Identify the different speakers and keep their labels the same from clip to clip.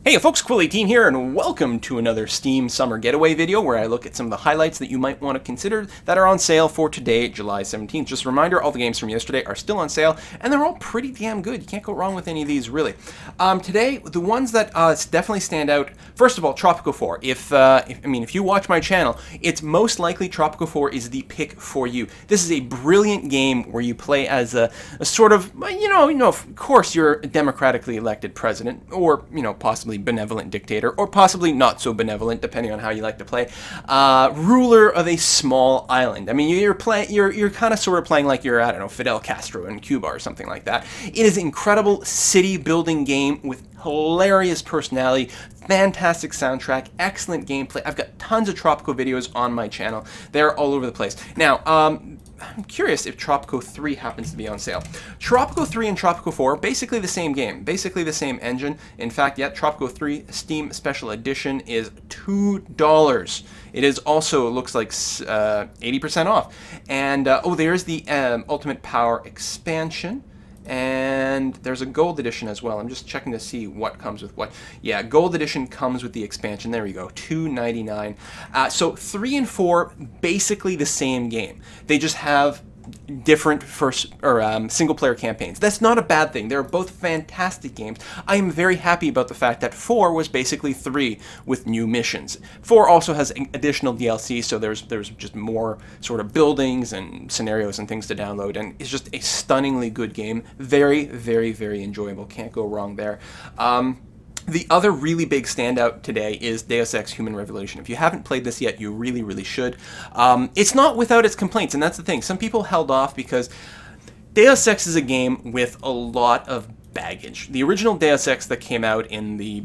Speaker 1: Hey folks, Quill18 here, and welcome to another Steam Summer Getaway video where I look at some of the highlights that you might want to consider that are on sale for today, July 17th. Just a reminder, all the games from yesterday are still on sale, and they're all pretty damn good. You can't go wrong with any of these, really. Today, the ones that definitely stand out, first of all, Tropico IV. If you watch my channel, it's most likely Tropico IV is the pick for you. This is a brilliant game where you play as a sort of, of course, you're a democratically elected president, or, possibly benevolent dictator, or possibly not so benevolent, depending on how you like to play, ruler of a small island. I mean, you're kind of sort of playing like you're, I don't know, Fidel Castro in Cuba or something like that. It is an incredible city-building game with hilarious personality, fantastic soundtrack, excellent gameplay. I've got tons of Tropico videos on my channel. They're all over the place. Now, I'm curious if Tropico III happens to be on sale. Tropico III and Tropico IV, basically the same game, basically the same engine. In fact, yeah, Tropico III Steam Special Edition is $2. It is also, looks like 80% off. And, there's the Ultimate Power expansion. And there's a gold edition as well. I'm just checking to see what comes with what. Yeah, gold edition comes with the expansion. There we go, $2.99. So 3 and 4, basically the same game. They just have different single-player campaigns. That's not a bad thing. They're both fantastic games. I am very happy about the fact that 4 was basically 3 with new missions. 4 also has additional DLC, so there's just more sort of buildings and scenarios and things to download, and it's just a stunningly good game. Very, very, very enjoyable. Can't go wrong there. The other really big standout today is Deus Ex Human Revolution. If you haven't played this yet, you really, really should. It's not without its complaints, and that's the thing. Some people held off because Deus Ex is a game with a lot of baggage. The original Deus Ex that came out in the,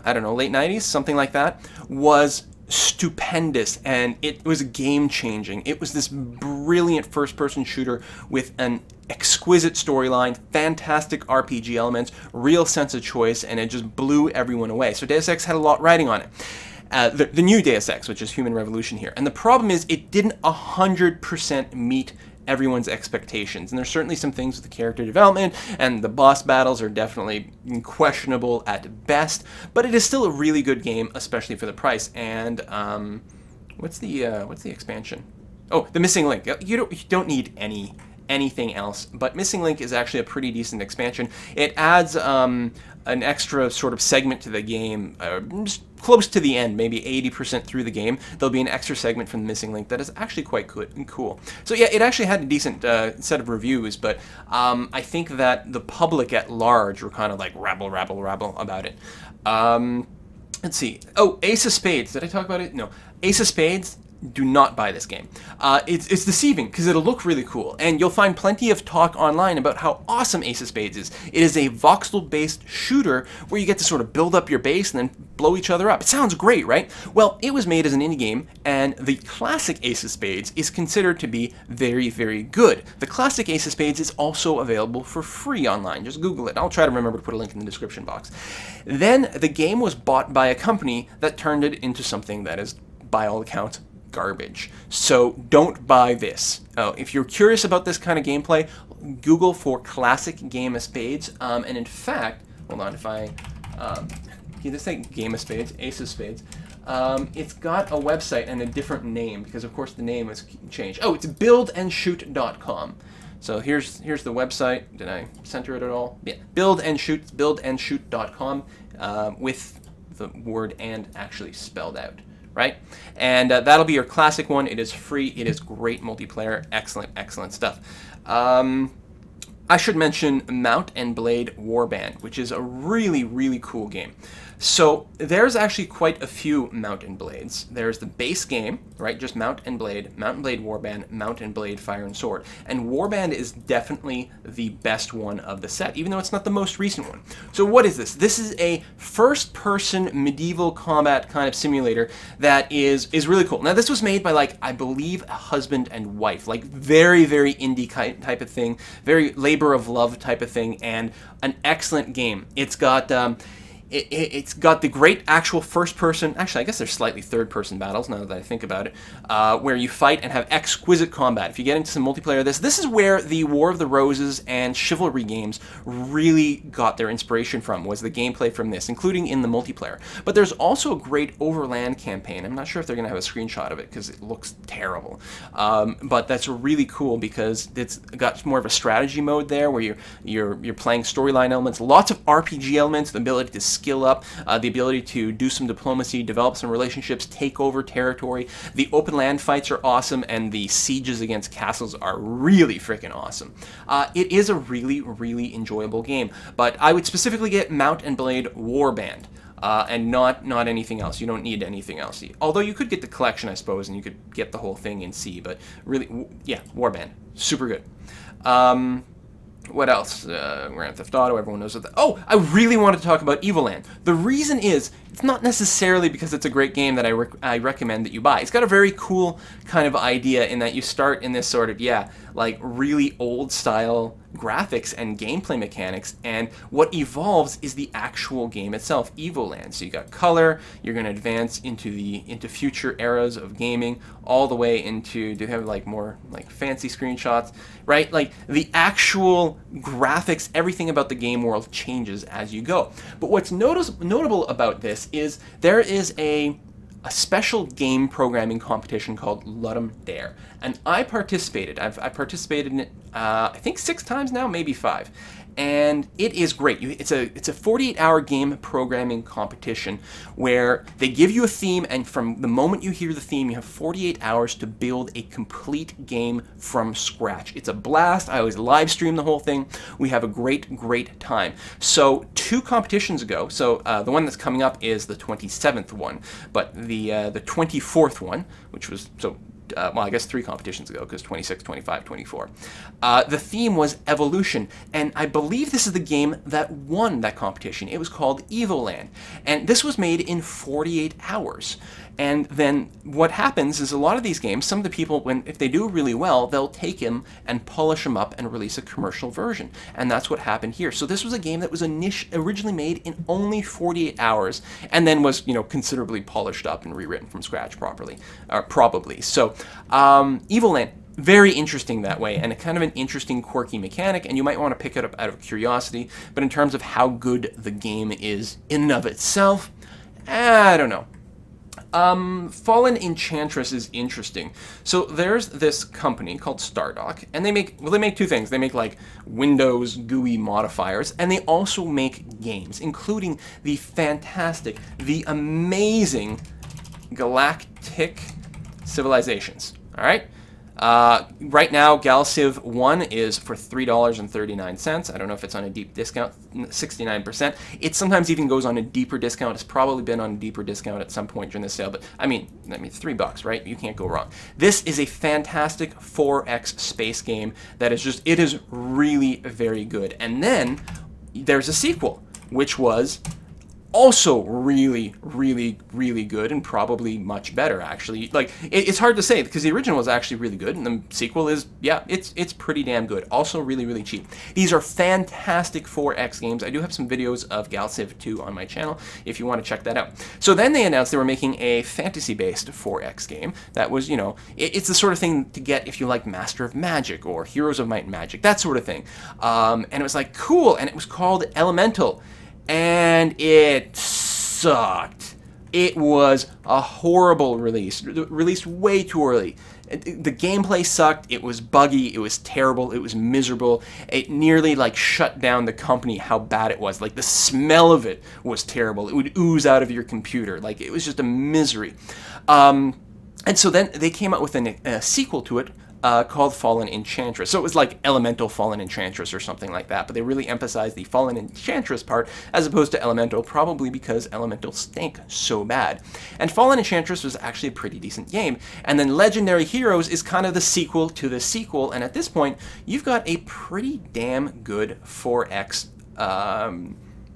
Speaker 1: I don't know, late 90s, something like that, was stupendous, and it was game-changing. It was this brilliant first-person shooter with an exquisite storyline, fantastic RPG elements, real sense of choice, and it just blew everyone away. So Deus Ex had a lot riding on it. The new Deus Ex, which is Human Revolution here. And the problem is it didn't 100% meet everyone's expectations, and there's certainly some things with the character development, and the boss battles are definitely questionable at best, but it is still a really good game, especially for the price. And what's the expansion? Oh, the Missing Link. You don't need anything else, but Missing Link is actually a pretty decent expansion. It adds an extra sort of segment to the game, just close to the end, maybe 80% through the game. There'll be an extra segment from the Missing Link that is actually quite good and cool. So yeah, it actually had a decent set of reviews, but I think that the public at large were kind of like rabble about it. Let's see. Oh, Ace of Spades. Did I talk about it? No. Ace of Spades. Do not buy this game. It's deceiving because it'll look really cool, and you'll find plenty of talk online about how awesome Ace of Spades is. It is a voxel-based shooter where you get to sort of build up your base and then blow each other up. It sounds great, right? Well, it was made as an indie game, and the classic Ace of Spades is considered to be very, very good. The classic Ace of Spades is also available for free online. Just Google it. I'll try to remember to put a link in the description box. Then the game was bought by a company that turned it into something that is, by all accounts, garbage. So don't buy this. If you're curious about this kind of gameplay, Google for classic Game of Spades. And in fact, hold on, if I can just say Game of Spades, Ace of Spades. It's got a website and a different name because, of course, the name has changed. Oh, it's buildandshoot.com. So here's the website. Did I center it at all? Yeah, buildandshoot.com with the word "and" actually spelled out. Right? And that'll be your classic one. It is free. It is great multiplayer. Excellent, excellent stuff. I should mention Mount and Blade Warband, which is a really, really cool game. So there's actually quite a few Mount and Blades. There's the base game, right? Just Mount and Blade Warband, Mount and Blade Fire and Sword. And Warband is definitely the best one of the set, even though it's not the most recent one. So what is this? This is a first-person medieval combat kind of simulator that is really cool. Now this was made by, like, I believe a husband and wife, like very, very indie type of thing, very labor of love type of thing, and an excellent game. It's got It's got the great actual first-person, actually I guess there's slightly third-person battles now that I think about it, where you fight and have exquisite combat. If you get into some multiplayer of this is where the War of the Roses and Chivalry games really got their inspiration from, was the gameplay from this, including in the multiplayer. But there's also a great Overland campaign. I'm not sure if they're going to have a screenshot of it because it looks terrible. But that's really cool because it's got more of a strategy mode there where you're playing storyline elements, lots of RPG elements, the ability to skill up, the ability to do some diplomacy, develop some relationships, take over territory. The open land fights are awesome, and the sieges against castles are really freaking awesome. It is a really, really enjoyable game, but I would specifically get Mount and Blade Warband. And not anything else. You don't need anything else. Although you could get the collection, I suppose, and you could get the whole thing in C, but really, yeah, Warband. Super good. What else? Grand Theft Auto, everyone knows what that... Oh, I really want to talk about Evoland. The reason is, it's not necessarily because it's a great game that I recommend that you buy. It's got a very cool kind of idea in that you start in this sort of, yeah, like really old style graphics and gameplay mechanics, and what evolves is the actual game itself, Evoland. So you got color, you're going to advance into future eras of gaming, all the way into, do they have like more like fancy screenshots, right? Like the actual graphics, everything about the game world changes as you go. But what's notable about this is there is a special game programming competition called Ludum Dare, and I participated. I've participated in it, I think 6 times now, maybe 5, and it is great. It's a 48-hour game programming competition where they give you a theme, and from the moment you hear the theme, you have 48 hours to build a complete game from scratch. It's a blast. I always live stream the whole thing. We have a great time. So 2 competitions ago, so the one that's coming up is the 27th one, but the 24th one, which was, so well, I guess 3 competitions ago, because 26, 25, 24. The theme was evolution, and I believe this is the game that won that competition. It was called Evoland, and this was made in 48 hours. And then what happens is a lot of these games, some of the people, if they do really well, they'll take them and polish them up and release a commercial version. And that's what happened here. So this was a game that was originally made in only 48 hours, and then was, considerably polished up and rewritten from scratch probably. So Evoland, very interesting that way, and a kind of an interesting, quirky mechanic, and you might want to pick it up out of curiosity. But in terms of how good the game is in and of itself, I don't know. Fallen Enchantress is interesting. So there's this company called Stardock, and they make 2 things. They make like Windows GUI modifiers, and they also make games, including the fantastic, the amazing Galactic Civilizations. All right. Right now, Galciv 1 is for $3.39. I don't know if it's on a deep discount, 69%. It sometimes even goes on a deeper discount. It's probably been on a deeper discount at some point during the sale, but I mean $3, right? You can't go wrong. This is a fantastic 4X space game that is just, it is really very good. And then there's a sequel, which was also really good, and probably much better, actually. Like, it's hard to say because the original was actually really good, and the sequel is, yeah, it's pretty damn good. Also really cheap. These are fantastic 4X games. I do have some videos of Galciv 2 on my channel if you want to check that out. So then they announced they were making a fantasy-based 4X game that was, it's the sort of thing to get if you like Master of Magic or Heroes of Might and Magic, that sort of thing. And it was like, cool, and it was called Elemental. And it sucked. It was a horrible release. Released way too early. The gameplay sucked. It was buggy. It was terrible. It was miserable. It nearly like shut down the company how bad it was. Like the smell of it was terrible. It would ooze out of your computer. Like it was just a misery. And so then they came out with a sequel to it, called Fallen Enchantress. So it was like Elemental Fallen Enchantress or something like that, but they really emphasized the Fallen Enchantress part as opposed to Elemental, probably because Elemental stank so bad. And Fallen Enchantress was actually a pretty decent game. And then Legendary Heroes is kind of the sequel to the sequel, and at this point, you've got a pretty damn good 4X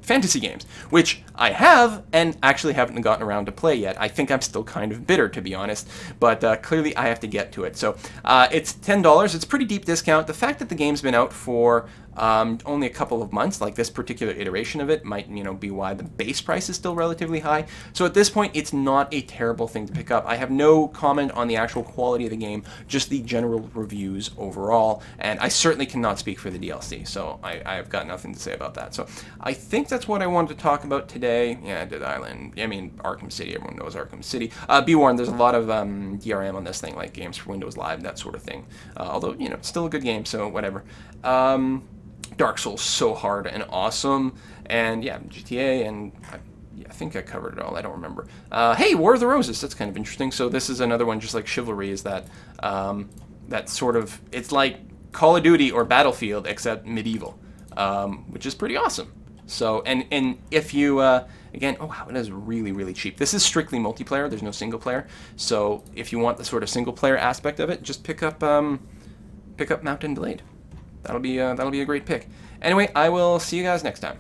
Speaker 1: fantasy games, which I have and actually haven't gotten around to play yet. I think I'm still kind of bitter, to be honest, but clearly I have to get to it. So it's $10. It's a pretty deep discount. The fact that the game's been out for only a couple of months. Like this particular iteration of it might, be why the base price is still relatively high. So at this point, it's not a terrible thing to pick up. I have no comment on the actual quality of the game, just the general reviews overall, and I certainly cannot speak for the DLC, so I've got nothing to say about that. So I think that's what I wanted to talk about today. Yeah, Dead Island. I mean, Arkham City. Everyone knows Arkham City. Be warned, there's a lot of DRM on this thing, like games for Windows Live, that sort of thing. Although, it's still a good game, so whatever. Dark Souls, so hard and awesome. And yeah, GTA, and I think I covered it all. I don't remember. Hey, War of the Roses. That's kind of interesting. So this is another one, just like Chivalry, is that that sort of, it's like Call of Duty or Battlefield, except medieval, which is pretty awesome. So, and if you, again, oh wow, it is really, really cheap. This is strictly multiplayer. There's no single player. So if you want the sort of single player aspect of it, just pick up Mountain Blade. That'll be a great pick. Anyway, I will see you guys next time.